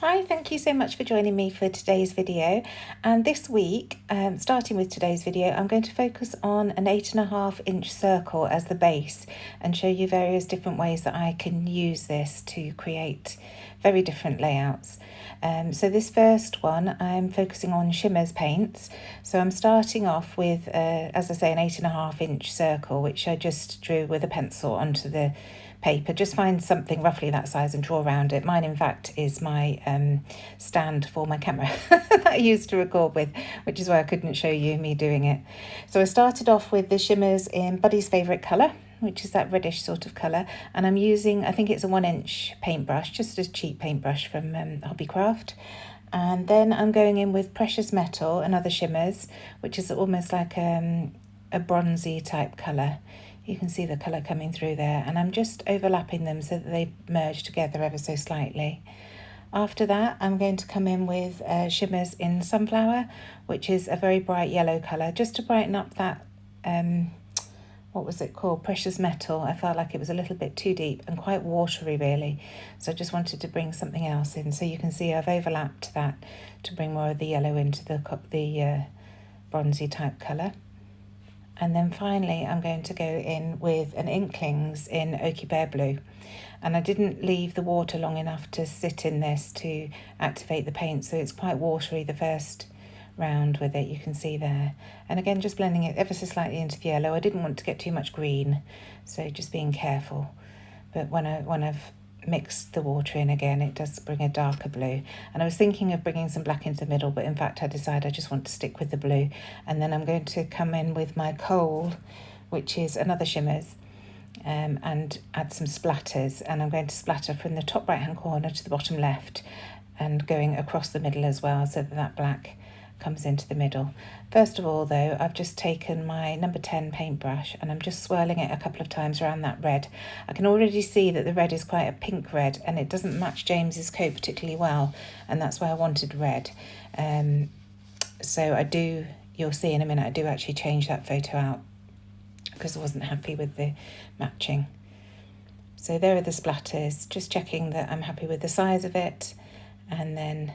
Hi, thank you so much for joining me for today's video. And this week, starting with today's video, I'm going to focus on an 8.5-inch circle as the base and show you various different ways that I can use this to create very different layouts. So this first one, I'm focusing on shimmers paints. So I'm starting off with, as I say, an 8.5-inch circle, which I just drew with a pencil onto the paper. Just find something roughly that size and draw around it. Mine, in fact, is my stand for my camera that I used to record with, which is why I couldn't show you me doing it. So I started off with the shimmers in Buddy's favourite colour, which is that reddish sort of colour, and I'm using, I think it's a 1-inch paintbrush, just a cheap paintbrush from Hobbycraft. And then I'm going in with Precious Metal and other shimmers, which is almost like a bronzy type colour. You can see the colour coming through there, and I'm just overlapping them so that they merge together ever so slightly. After that, I'm going to come in with shimmers in Sunflower, which is a very bright yellow colour, just to brighten up that, what was it called, Precious Metal. I felt like it was a little bit too deep and quite watery really, so I just wanted to bring something else in. So you can see I've overlapped that to bring more of the yellow into the bronzy type colour. And then finally, I'm going to go in with an Inklings in Oaky Bear Blue. And I didn't leave the water long enough to sit in this to activate the paint, so it's quite watery the first round with it, you can see there. And again, just blending it ever so slightly into the yellow. I didn't want to get too much green, so just being careful. But when I've mixed the water in again, it does bring a darker blue. And I was thinking of bringing some black into the middle, but in fact I decided I just want to stick with the blue. And then I'm going to come in with my Coal, which is another shimmers, and add some splatters. And I'm going to splatter from the top right hand corner to the bottom left and going across the middle as well, so that black comes into the middle. First of all though, I've just taken my number 10 paintbrush and I'm just swirling it a couple of times around that red. I can already see that the red is quite a pink red and it doesn't match James's coat particularly well, and that's why I wanted red. So you'll see in a minute, I do actually change that photo out because I wasn't happy with the matching. So there are the splatters, just checking that I'm happy with the size of it, and then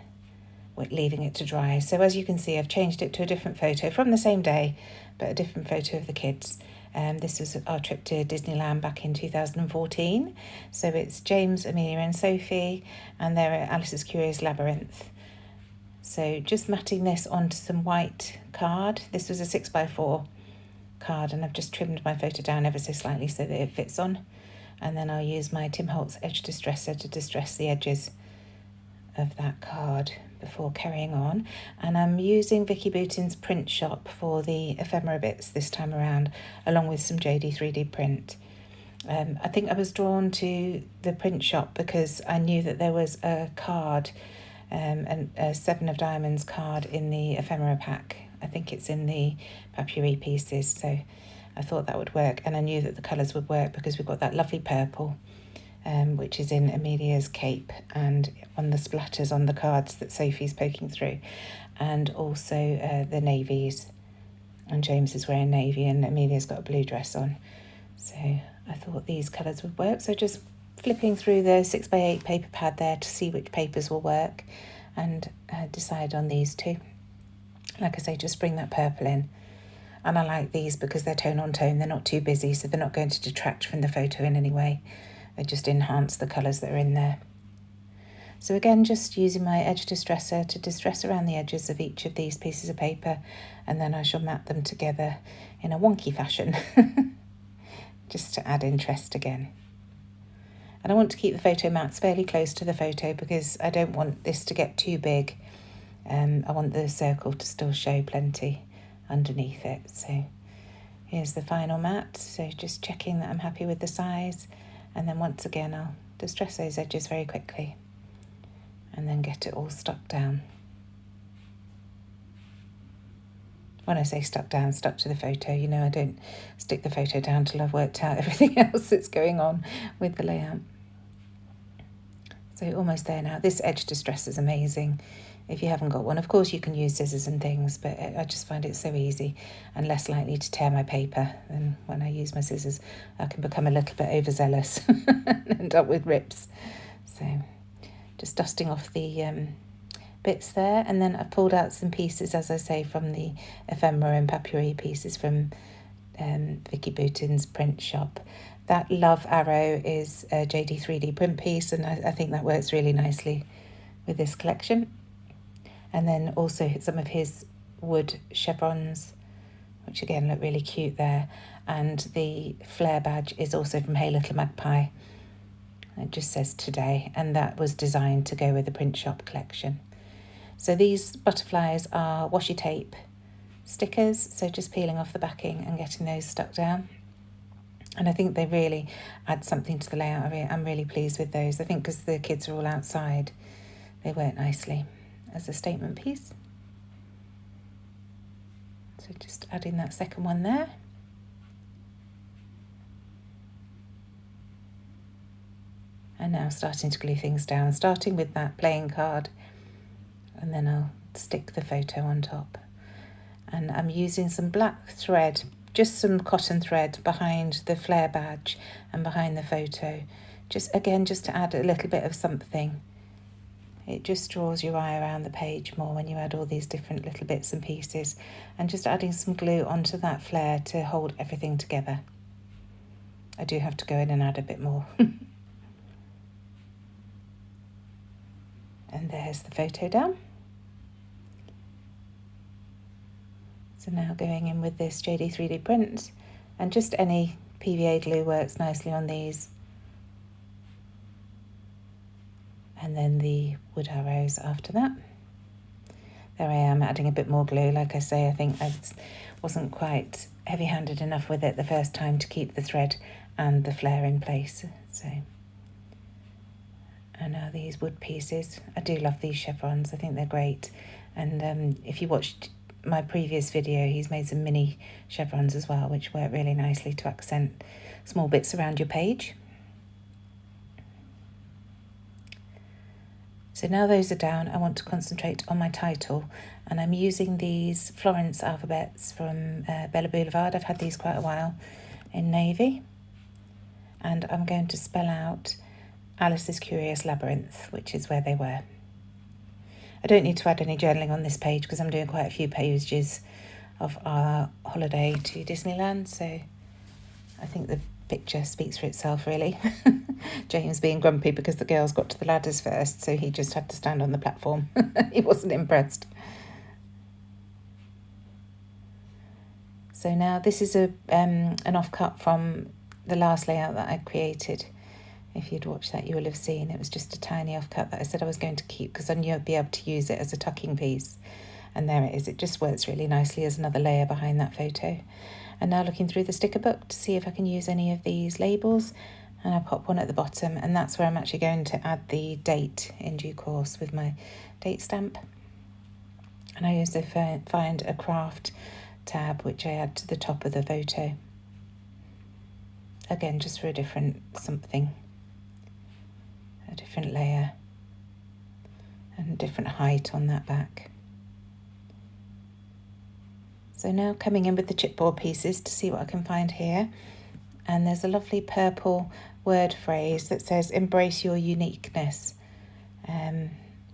leaving it to dry. So as you can see, I've changed it to a different photo from the same day, but a different photo of the kids. This was our trip to Disneyland back in 2014. So it's James, Amelia and Sophie, and they're at Alice's Curious Labyrinth. So just matting this onto some white card. This was a 6x4 card, and I've just trimmed my photo down ever so slightly so that it fits on. And then I'll use my Tim Holtz edge distresser to distress the edges of that card before carrying on. And I'm using Vicki Boutin's Print Shop for the ephemera bits this time around, along with some JD3DPrint. I think I was drawn to the Print Shop because I knew that there was a card, a 7 of Diamonds card in the ephemera pack. I think it's in the papyri pieces, so I thought that would work, and I knew that the colours would work because we've got that lovely purple, which is in Amelia's cape and on the splatters on the cards that Sophie's poking through, and also the navies. And James is wearing navy and Amelia's got a blue dress on. So I thought these colours would work. So just flipping through the 6x8 paper pad there to see which papers will work, and decide on these two. Like I say, just bring that purple in. And I like these because they're tone on tone. They're not too busy, so they're not going to detract from the photo in any way. They just enhance the colours that are in there. So again, just using my edge distresser to distress around the edges of each of these pieces of paper, and then I shall mat them together in a wonky fashion, just to add interest again. And I want to keep the photo mats fairly close to the photo because I don't want this to get too big. I want the circle to still show plenty underneath it. So here's the final mat. So just checking that I'm happy with the size. And then once again, I'll distress those edges very quickly and then get it all stuck down. When I say stuck down, stuck to the photo, you know, I don't stick the photo down till I've worked out everything else that's going on with the layout. So almost there now. This edge distress is amazing. If you haven't got one, of course you can use scissors and things, but I just find it so easy and less likely to tear my paper than when I use my scissors. I can become a little bit overzealous and end up with rips. So just dusting off the bits there, and then I've pulled out some pieces, as I say, from the ephemera and papyri pieces from Vicki Boutin's Print Shop. That Love Arrow is a JD3D print piece, and I think that works really nicely with this collection. And then also some of his wood chevrons, which again look really cute there. And the flair badge is also from Hey Little Magpie. It just says today, and that was designed to go with the Print Shop collection. So these butterflies are washi tape stickers, so just peeling off the backing and getting those stuck down. And I think they really add something to the layout of it. I'm really pleased with those. I think because the kids are all outside, they work nicely as a statement piece. So just adding that second one there. And now starting to glue things down, starting with that playing card, and then I'll stick the photo on top. And I'm using some black thread, just some cotton thread behind the flair badge and behind the photo, just to add a little bit of something. It just draws your eye around the page more when you add all these different little bits and pieces, and just adding some glue onto that flair to hold everything together. I do have to go in and add a bit more. And there's the photo down. So now going in with this JD3D print, and just any PVA glue works nicely on these. And then the wood arrows after that. There I am adding a bit more glue. Like I say, I think I wasn't quite heavy-handed enough with it the first time to keep the thread and the flair in place. So, and now these wood pieces. I do love these chevrons. I think they're great. And if you watched my previous video, he's made some mini chevrons as well, which work really nicely to accent small bits around your page. So now those are down, I want to concentrate on my title, and I'm using these Florence alphabets from Bella Boulevard. I've had these quite a while in navy, and I'm going to spell out Alice's Curious Labyrinth, which is where they were. I don't need to add any journaling on this page because I'm doing quite a few pages of our holiday to Disneyland, so I think the picture speaks for itself, really. James being grumpy because the girls got to the ladders first, so he just had to stand on the platform. He wasn't impressed. So now this is an offcut from the last layout that I created. If you'd watched that, you will have seen it was just a tiny offcut that I said I was going to keep because I knew I'd be able to use it as a tucking piece. And there it is. It just works really nicely as another layer behind that photo. And now looking through the sticker book to see if I can use any of these labels. And I pop one at the bottom, and that's where I'm actually going to add the date in due course with my date stamp. And I also find a craft tab which I add to the top of the photo. Again, just for a different something. A different layer and a different height on that back. So now coming in with the chipboard pieces to see what I can find here. And there's a lovely purple word phrase that says embrace your uniqueness,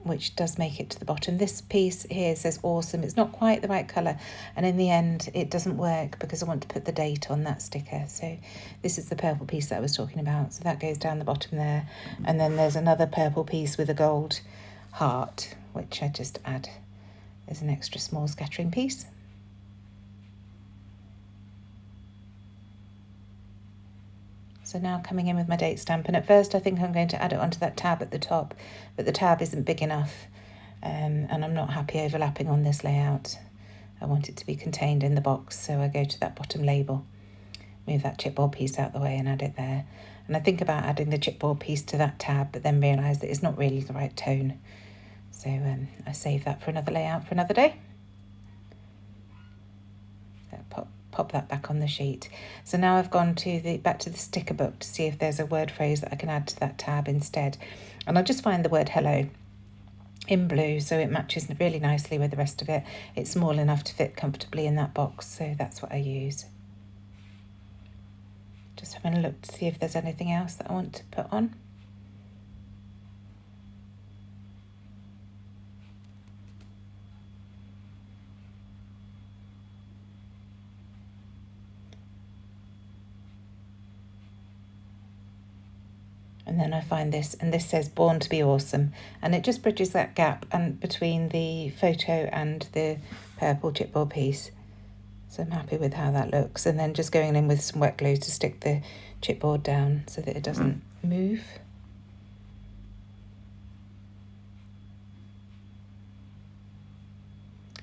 which does make it to the bottom. This piece here says awesome. It's not quite the right colour, and in the end it doesn't work because I want to put the date on that sticker. So this is the purple piece that I was talking about, so that goes down the bottom there. And then there's another purple piece with a gold heart, which I just add as an extra small scattering piece. So now coming in with my date stamp, and at first I think I'm going to add it onto that tab at the top, but the tab isn't big enough, and I'm not happy overlapping on this layout. I want it to be contained in the box, so I go to that bottom label, move that chipboard piece out the way and add it there. And I think about adding the chipboard piece to that tab, but then realise that it's not really the right tone. So I save that for another layout for another day. Pop that back on the sheet. So now I've gone to back to the sticker book to see if there's a word phrase that I can add to that tab instead. And I'll just find the word hello in blue, so it matches really nicely with the rest of it. It's small enough to fit comfortably in that box, so that's what I use. Just having a look to see if there's anything else that I want to put on. And then I find this, and this says Born to be Awesome, and it just bridges that gap and between the photo and the purple chipboard piece. So I'm happy with how that looks. And then just going in with some wet glue to stick the chipboard down so that it doesn't move.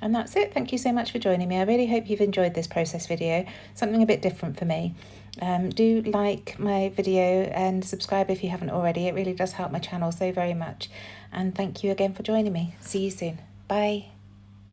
And that's it. Thank you so much for joining me. I really hope you've enjoyed this process video, something a bit different for me. Do like my video and subscribe if you haven't already. It really does help my channel so very much. And thank you again for joining me. See you soon. Bye.